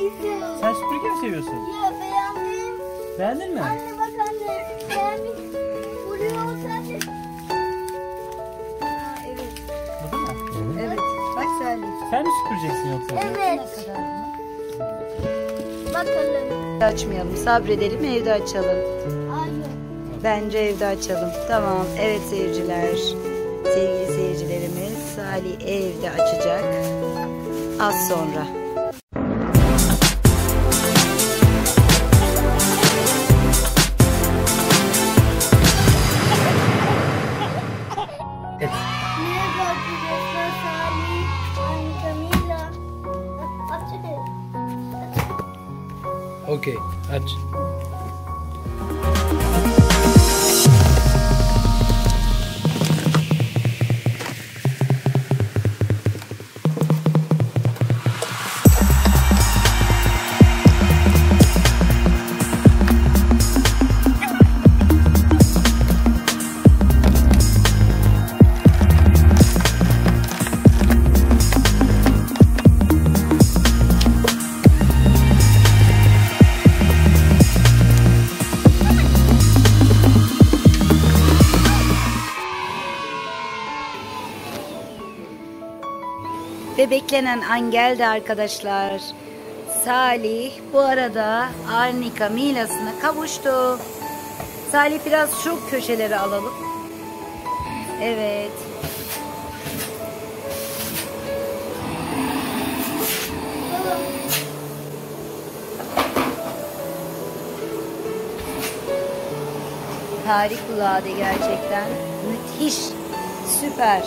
istiyorum. Sen süpürge mi seviyorsun? Ya beğendim. Beğendin mi? Anne bak anne. Beğendim. Buraya olsaydı. Evet. Bu da mı? Evet. Bak Salih. Sen mi süpüreceksin yoksa? Evet. Bakalım. Açmayalım. Sabredelim, evde açalım. Hayır. Bence evde açalım. Tamam. Evet seyirciler. Sevgili seyircilerimiz, Salih evde açacak. Az sonra. Merhaba arkadaşlar. Salih. Anne Camila. Açın. Okey, aç. Ve beklenen an geldi arkadaşlar. Salih bu arada Arnika Milas'ına kavuştu. Salih biraz şu köşeleri alalım. Evet. Harikulade gerçekten. Müthiş. Süper.